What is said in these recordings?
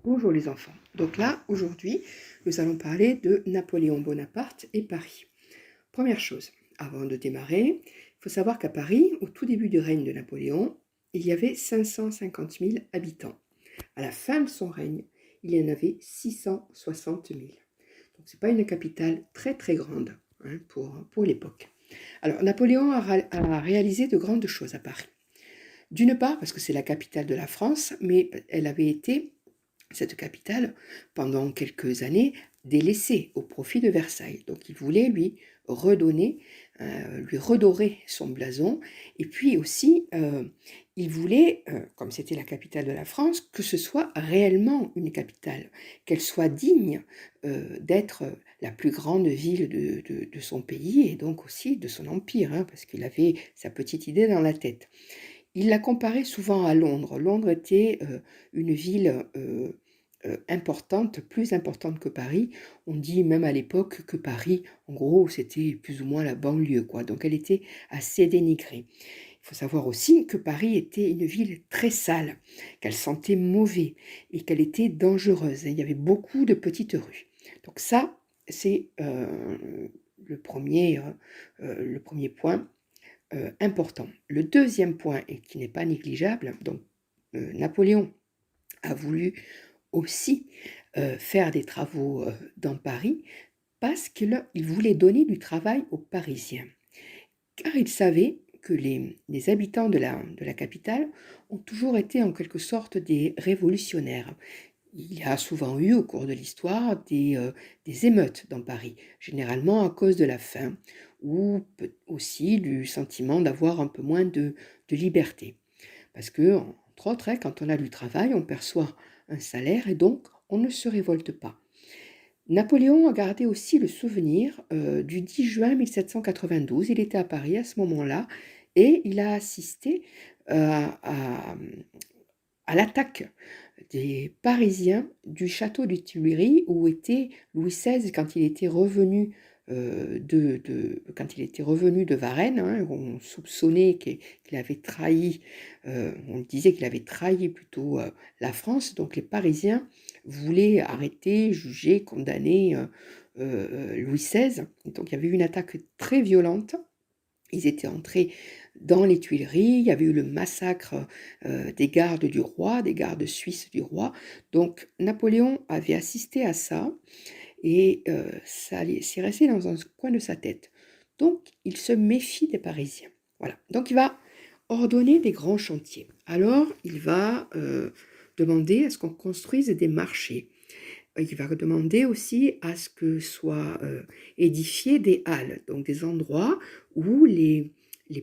Bonjour les enfants. Donc là, aujourd'hui, nous allons parler de Napoléon Bonaparte et Paris. Première chose, avant de démarrer, il faut savoir qu'à Paris, au tout début du règne de Napoléon, il y avait 550 000 habitants. À la fin de son règne, il y en avait 660 000. Donc ce n'est pas une capitale très très grande pour l'époque. Alors Napoléon a réalisé de grandes choses à Paris. D'une part parce que c'est la capitale de la France, mais elle avait été cette capitale, pendant quelques années, délaissée au profit de Versailles. Donc il voulait lui redonner, lui redorer son blason, et puis aussi il voulait, comme c'était la capitale de la France, que ce soit réellement une capitale, qu'elle soit digne d'être la plus grande ville de son pays et donc aussi de son empire, parce qu'il avait sa petite idée dans la tête. Il la comparait souvent à Londres. Londres était une ville importante, plus importante que Paris. On dit même à l'époque que Paris, en gros, c'était plus ou moins la banlieue, quoi. Donc elle était assez dénigrée. Il faut savoir aussi que Paris était une ville très sale, qu'elle sentait mauvais et qu'elle était dangereuse. Il y avait beaucoup de petites rues. Donc ça, c'est le premier point important. Le deuxième point, et qui n'est pas négligeable, donc Napoléon a voulu aussi faire des travaux dans Paris parce qu'il voulait donner du travail aux Parisiens. Car il savait que les habitants de la capitale ont toujours été en quelque sorte des révolutionnaires. Il y a souvent eu au cours de l'histoire des émeutes dans Paris, généralement à cause de la faim ou aussi du sentiment d'avoir un peu moins de liberté. Parce que, entre autres, quand on a du travail, on perçoit un salaire et donc on ne se révolte pas. Napoléon a gardé aussi le souvenir du 10 juin 1792. Il était à Paris à ce moment-là et il a assisté à l'attaque des Parisiens du château de Tuileries où était Louis XVI quand il était revenu quand il était revenu de Varennes. On soupçonnait qu'il avait trahi, on disait qu'il avait trahi plutôt la France. Donc les Parisiens voulaient arrêter, juger, condamner Louis XVI. Et donc il y avait eu une attaque très violente. Ils étaient entrés dans les Tuileries, il y avait eu le massacre des gardes du roi, des gardes suisses du roi. Donc Napoléon avait assisté à ça et c'est resté dans un coin de sa tête. Donc il se méfie des Parisiens. Voilà. Donc il va ordonner des grands chantiers. Alors il va demander à ce qu'on construise des marchés. Il va demander aussi à ce que soient édifiées des halles, donc des endroits où les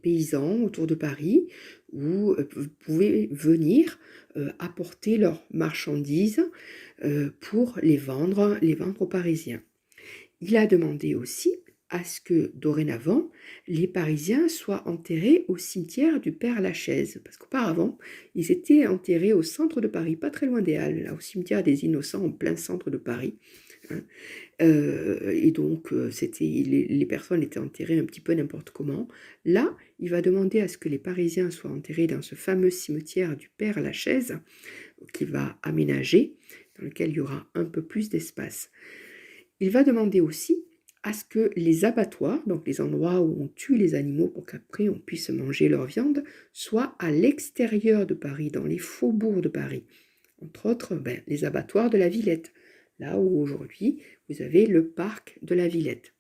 paysans autour de Paris où, pouvaient venir apporter leurs marchandises pour les vendre aux Parisiens. Il a demandé aussi à ce que, dorénavant, les Parisiens soient enterrés au cimetière du Père-Lachaise. Parce qu'auparavant, ils étaient enterrés au centre de Paris, pas très loin des Halles, là, au cimetière des Innocents, en plein centre de Paris. Et donc, les personnes étaient enterrées un petit peu n'importe comment. Là, il va demander à ce que les Parisiens soient enterrés dans ce fameux cimetière du Père-Lachaise, qu'il va aménager, dans lequel il y aura un peu plus d'espace. Il va demander aussi à ce que les abattoirs, donc les endroits où on tue les animaux pour qu'après on puisse manger leur viande, soient à l'extérieur de Paris, dans les faubourgs de Paris. Entre autres, les abattoirs de la Villette, là où aujourd'hui vous avez le parc de la Villette.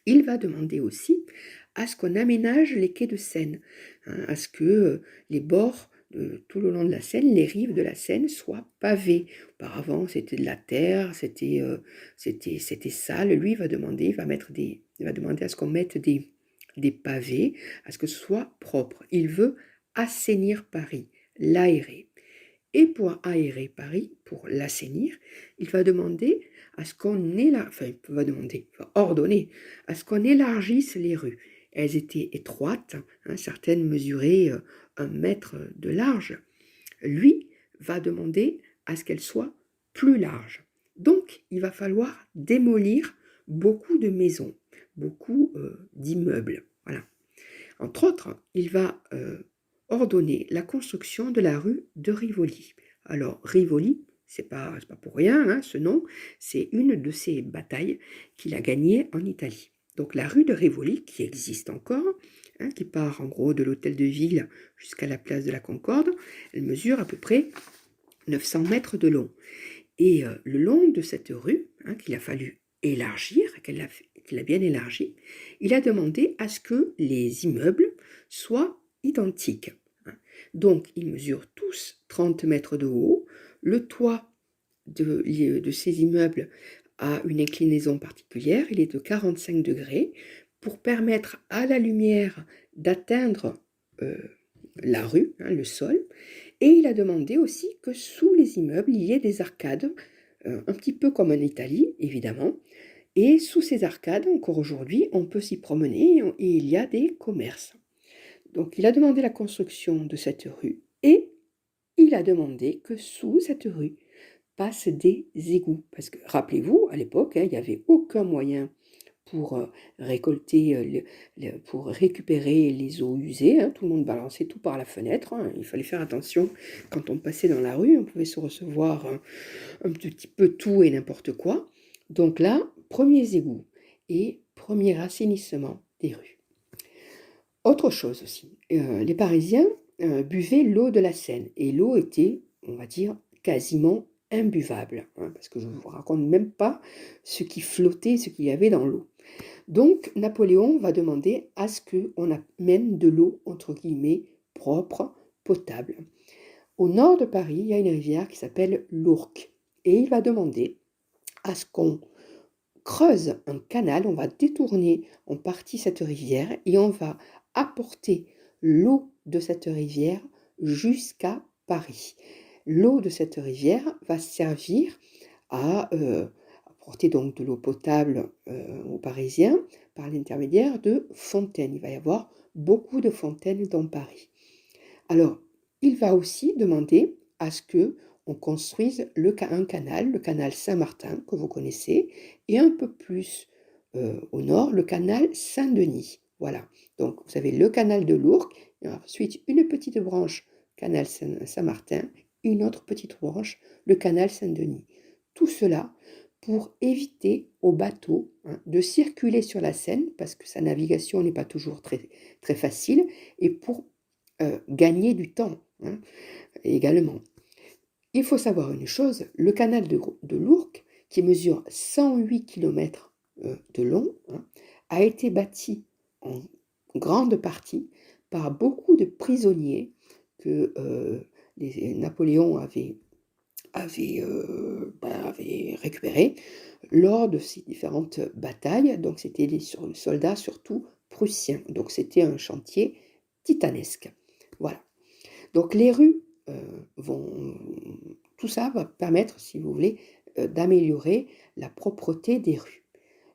Il va demander aussi à ce qu'on aménage les quais de Seine, à ce que les bords tout le long de la Seine, les rives de la Seine soient pavées. Auparavant, c'était de la terre, c'était sale. Lui, il va demander à ce qu'on mette des pavés, à ce que ce soit propre. Il veut assainir Paris, l'aérer. Et pour aérer Paris, pour l'assainir, il va demander à ce qu'on ordonner à ce qu'on élargisse les rues. Elles étaient étroites, certaines mesuraient 1 mètre de large. Lui va demander à ce qu'elles soient plus larges. Donc, il va falloir démolir beaucoup de maisons, beaucoup d'immeubles. Voilà. Entre autres, il va ordonner la construction de la rue de Rivoli. Alors, Rivoli, c'est pas pour rien, hein, ce nom, c'est une de ces batailles qu'il a gagnées en Italie. Donc la rue de Rivoli, qui existe encore, hein, qui part en gros de l'hôtel de ville jusqu'à la place de la Concorde, elle mesure à peu près 900 mètres de long. Et le long de cette rue, hein, qu'il a fallu élargir, qu'il a bien élargi, il a demandé à ce que les immeubles soient identiques. Hein. Donc, ils mesurent tous 30 mètres de haut. Le toit de ces immeubles a une inclinaison particulière, il est de 45 degrés, pour permettre à la lumière d'atteindre la rue, hein, le sol, et il a demandé aussi que sous les immeubles, il y ait des arcades, un petit peu comme en Italie, évidemment, et sous ces arcades, encore aujourd'hui, on peut s'y promener et il y a des commerces. Donc il a demandé la construction de cette rue et il a demandé que sous cette rue passent des égouts. Parce que rappelez-vous, à l'époque, hein, il n'y avait aucun moyen pour récolter, pour récupérer les eaux usées. Hein, tout le monde balançait tout par la fenêtre. Hein, il fallait faire attention quand on passait dans la rue. On pouvait se recevoir un petit peu tout et n'importe quoi. Donc là, premiers égouts et premier assainissement des rues. Autre chose aussi, les Parisiens buvaient l'eau de la Seine et l'eau était, on va dire, quasiment imbuvable, hein, parce que je ne vous raconte même pas ce qui flottait, ce qu'il y avait dans l'eau. Donc Napoléon va demander à ce qu'on amène de l'eau, entre guillemets, propre, potable. Au nord de Paris, il y a une rivière qui s'appelle l'Ourcq, et il va demander à ce qu'on creuse un canal, on va détourner en partie cette rivière et on va apporter l'eau de cette rivière jusqu'à Paris. L'eau de cette rivière va servir à apporter donc de l'eau potable aux Parisiens par l'intermédiaire de fontaines. Il va y avoir beaucoup de fontaines dans Paris. Alors, il va aussi demander à ce que on construise un canal, le canal Saint-Martin, que vous connaissez, et un peu plus au nord, le canal Saint-Denis. Voilà, donc vous avez le canal de l'Ourcq, et ensuite une petite branche, canal Saint-Martin, une autre petite branche, le canal Saint-Denis. Tout cela pour éviter aux bateaux, hein, de circuler sur la Seine, parce que sa navigation n'est pas toujours très, très facile, et pour gagner du temps, hein, également. Il faut savoir une chose, le canal de l'Ourcq, qui mesure 108 km de long, hein, a été bâti en grande partie par beaucoup de prisonniers que Napoléon avait récupérés lors de ces différentes batailles. Donc c'était des soldats surtout prussiens. Donc c'était un chantier titanesque. Voilà. Donc les rues tout ça va permettre, si vous voulez, d'améliorer la propreté des rues.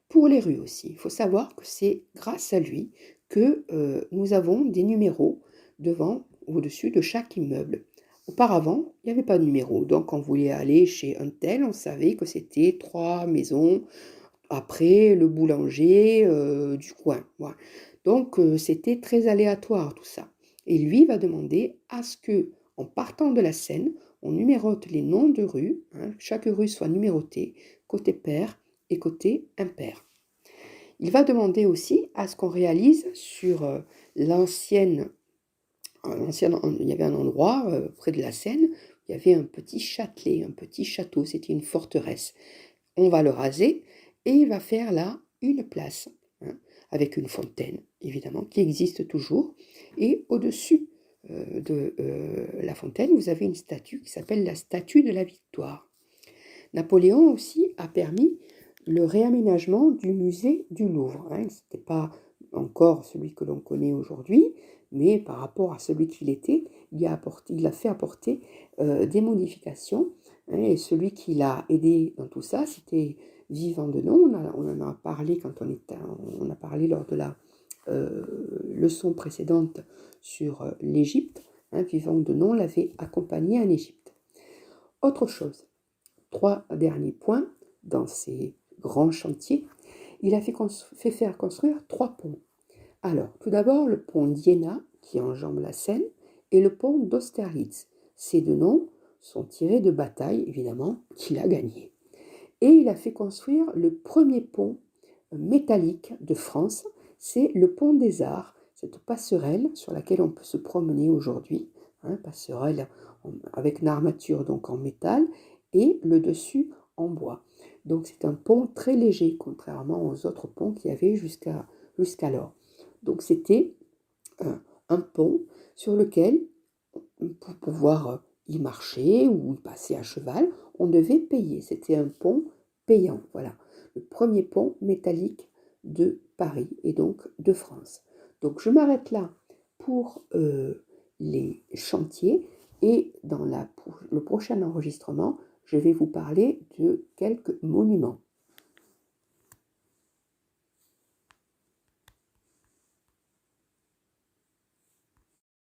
Pour les rues aussi, il faut savoir que c'est grâce à lui que nous avons des numéros devant ou au-dessus de chaque immeuble. Auparavant, il n'y avait pas de numéro, donc quand on voulait aller chez un tel, on savait que c'était 3 maisons après le boulanger du coin. Voilà. Donc c'était très aléatoire tout ça. Et lui va demander à ce que, en partant de la Seine, on numérote les noms de rues, hein, chaque rue soit numérotée, côté pair et côté impair. Il va demander aussi à ce qu'on réalise sur l'ancienne, il y avait un endroit près de la Seine, il y avait un petit châtelet, un petit château, c'était une forteresse. On va le raser et il va faire là une place, hein, avec une fontaine, évidemment, qui existe toujours. Et au-dessus de la fontaine, vous avez une statue qui s'appelle la statue de la Victoire. Napoléon aussi a permis le réaménagement du musée du Louvre. Hein. Ce n'était pas encore celui que l'on connaît aujourd'hui, mais par rapport à celui qu'il était, il a fait apporter des modifications. Hein, et celui qui l'a aidé dans tout ça, c'était Vivant Denon. On en a parlé on a parlé lors de la leçon précédente sur l'Égypte. Hein, Vivant Denon l'avait accompagné en Égypte. Autre chose, 3 derniers points dans ces grands chantiers, il a fait faire construire 3 ponts. Alors, tout d'abord, le pont d'Iéna, qui enjambe la Seine, et le pont d'Austerlitz. Ces 2 noms sont tirés de batailles, évidemment, qu'il a gagnées. Et il a fait construire le premier pont métallique de France, c'est le pont des Arts, cette passerelle sur laquelle on peut se promener aujourd'hui, passerelle avec une armature donc en métal et le dessus en bois. Donc c'est un pont très léger, contrairement aux autres ponts qu'il y avait jusqu'alors. Donc c'était un pont sur lequel, pour pouvoir y marcher ou y passer à cheval, on devait payer. C'était un pont payant, voilà. Le premier pont métallique de Paris et donc de France. Donc je m'arrête là pour les chantiers et dans le prochain enregistrement, je vais vous parler de quelques monuments.